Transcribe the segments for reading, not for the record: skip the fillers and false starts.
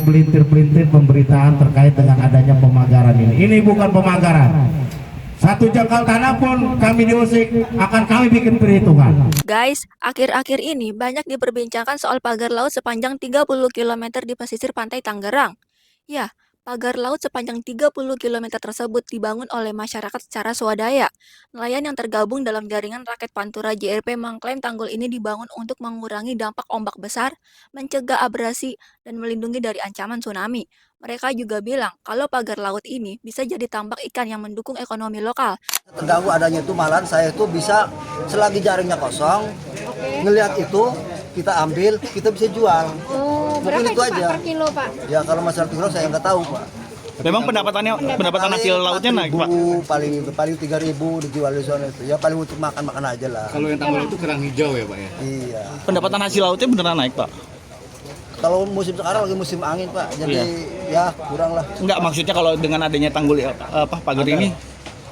pelintir-pelintir pemberitaan terkait dengan adanya pemagaran ini. Ini bukan pemagaran. Satu jengkal tanah pun kami diusik, akan kami bikin perhitungan. Guys, akhir-akhir ini banyak diperbincangkan soal pagar laut sepanjang 30 km di pesisir pantai Tangerang. Ya, pagar laut sepanjang 30 km tersebut dibangun oleh masyarakat secara swadaya. Nelayan yang tergabung dalam jaringan raket Pantura JRP mengklaim tanggul ini dibangun untuk mengurangi dampak ombak besar, mencegah abrasi, dan melindungi dari ancaman tsunami. Mereka juga bilang kalau pagar laut ini bisa jadi tambak ikan yang mendukung ekonomi lokal. Terganggu adanya itu malahan saya itu bisa selagi jaringnya kosong, ngelihat itu kita ambil, kita bisa jual. Oh, mungkin berapa itu Pak, aja. per kilo Pak? Ya kalau masalah kilo saya nggak tahu Pak. Memang pendapatan hasil lautnya naik Pak? Paling 3.000 dijual di sana itu. Ya paling untuk makan aja lah. Kalau yang tanggul itu kerang hijau ya Pak ya? Iya. Pendapatan hasil lautnya beneran naik Pak? Kalau musim sekarang lagi musim angin Pak, jadi ya kurang lah. Enggak, maksudnya kalau dengan adanya tanggul pagar ini?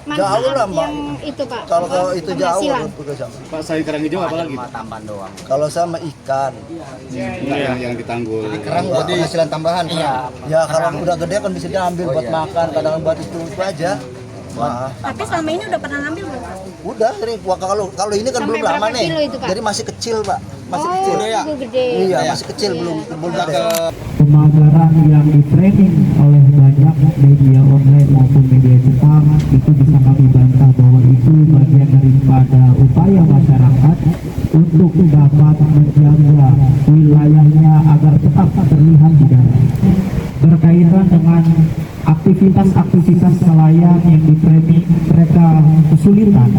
Jauh lah Mbak. Yang itu Pak. Kalau itu jauh. Pak sayur kerang hijau apa lagi Pak? Kalau sama ikan. Enggak yang ditanggul. Kerang buat penghasilan tambahan. Iya. Ya kalau udah gede kan bisa diambil buat makan, kadang buat itu aja. Wah. Tapi selama ini udah pernah ngambil belum Pak? Udah sering. Wah, kalau ini kan Sampai belum lama berapa nih. kilo itu, Pak? Jadi masih kecil Pak. Masih kecil. Itu gede. Iya, masih kecil belum gede. Pemagaran yang di-training oleh banyak media online maupun media cetak itu bisa kami bantah bahwa itu bagian daripada upaya masyarakat untuk dapat menjaga wilayahnya agar tetap terlihat di darat. Berkaitan dengan aktivitas-aktivitas nelayan yang di-training, mereka kesulitan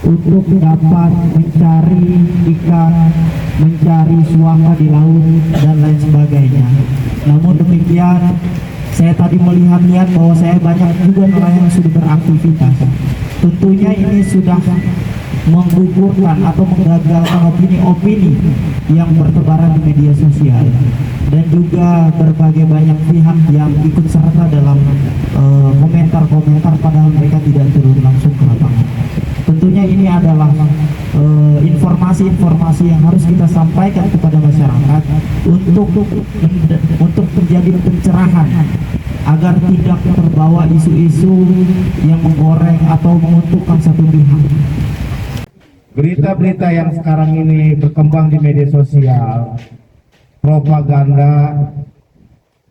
untuk dapat mencari ikan, mencari suaka di laut dan lain sebagainya. Namun demikian, saya tadi melihat bahwa saya banyak juga nelayan yang sudah beraktivitas. Tentunya ini sudah menggugurkan atau menggagalkan opini-opini yang bertebaran di media sosial dan juga berbagai banyak pihak yang ikut serta dalam komentar-komentar padahal mereka tidak turun langsung ke lapangan. Tentunya ini adalah informasi-informasi yang harus kita sampaikan kepada masyarakat untuk menjadi pencerahan agar tidak terbawa isu-isu yang menggoreng atau menguntungkan satu pihak. Berita-berita yang sekarang ini berkembang di media sosial, propaganda,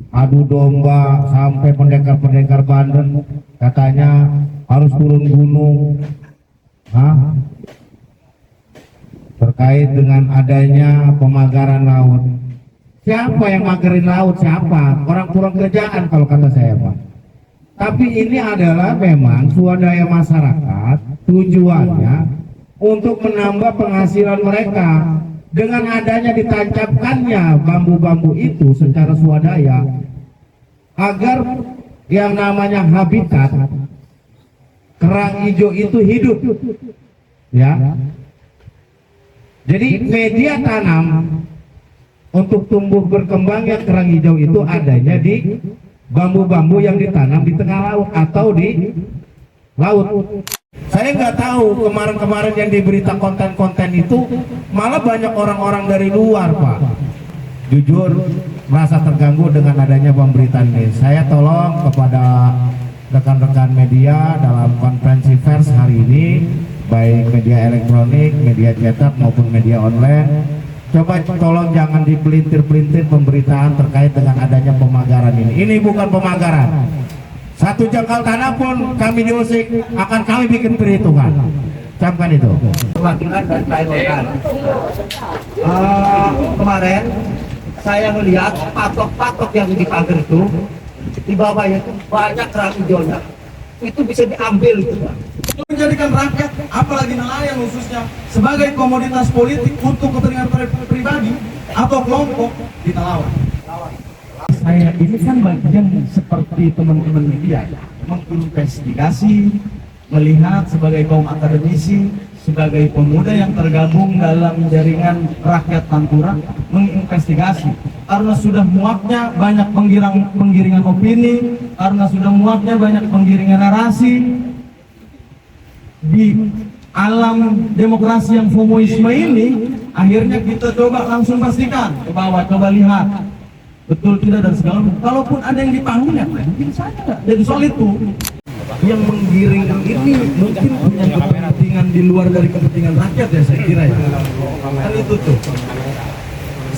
adu domba, sampai pendekar-pendekar Banten katanya harus turun gunung, terkait dengan adanya pemagaran laut. Siapa yang magarin laut? Siapa? Orang kurang kerjaan kalau kata saya Pak. Tapi ini adalah memang swadaya masyarakat, tujuannya untuk menambah penghasilan mereka dengan adanya ditancapkannya bambu-bambu itu secara swadaya agar yang namanya habitat kerang hijau itu hidup, ya. Jadi media tanam untuk tumbuh berkembangnya kerang hijau itu adanya di bambu-bambu yang ditanam di tengah laut atau di laut. Saya nggak tahu kemarin-kemarin yang diberita konten-konten itu malah banyak orang-orang dari luar Pak. Jujur merasa terganggu dengan adanya pemberitaan ini. Saya tolong kepada rekan-rekan media dalam konferensi pers hari ini, baik media elektronik, media cetak maupun media online, coba tolong jangan dipelintir-pelintir pemberitaan terkait dengan adanya pemagaran ini. Ini bukan pemagaran. Satu jengkal tanah pun kami diusik, akan kami bikin perhitungan. Camkan itu. Perwakilan dan pelayanan. Kemarin saya melihat patok-patok yang di pagar itu di bawahnya itu banyak kerang hijaunya. Itu bisa diambil itu Pak. Menjadikan rakyat, apalagi nelayan khususnya, sebagai komoditas politik untuk kepentingan pribadi atau kelompok ditelawan. Saya ini kan bagian seperti teman-teman media menginvestigasi, melihat sebagai kaum akademisi, sebagai pemuda yang tergabung dalam jaringan rakyat Pantura, menginvestigasi karena sudah muaknya banyak penggiringan opini, karena sudah muaknya banyak penggiringan narasi di alam demokrasi yang FOMOisme ini. Akhirnya kita coba langsung pastikan ke bawah, coba lihat betul tidak dan segala macam. Kalaupun ada yang dipanggil ya mungkin saja nggak. Jadi soal itu yang menggiring ini mungkin punya kepentingan di luar dari kepentingan rakyat ya saya kira ya. Kan itu tuh.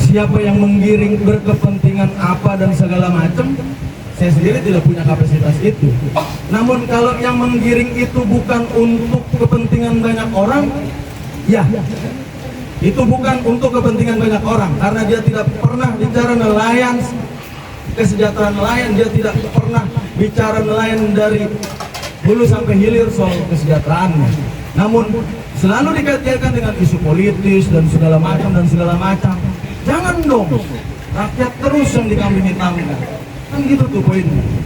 Siapa yang menggiring berkepentingan apa dan segala macam, saya sendiri tidak punya kapasitas itu. Namun kalau yang menggiring itu bukan untuk kepentingan banyak orang, ya itu bukan untuk kepentingan banyak orang, karena dia tidak pernah bicara nelayan, kesejahteraan nelayan, dia tidak pernah bicara nelayan dari hulu sampai hilir soal kesejahteraannya. Namun selalu dikaitkan dengan isu politis dan segala macam. Jangan dong, rakyat terus yang dikambing hitamkan. Kan gitu tuh poinnya.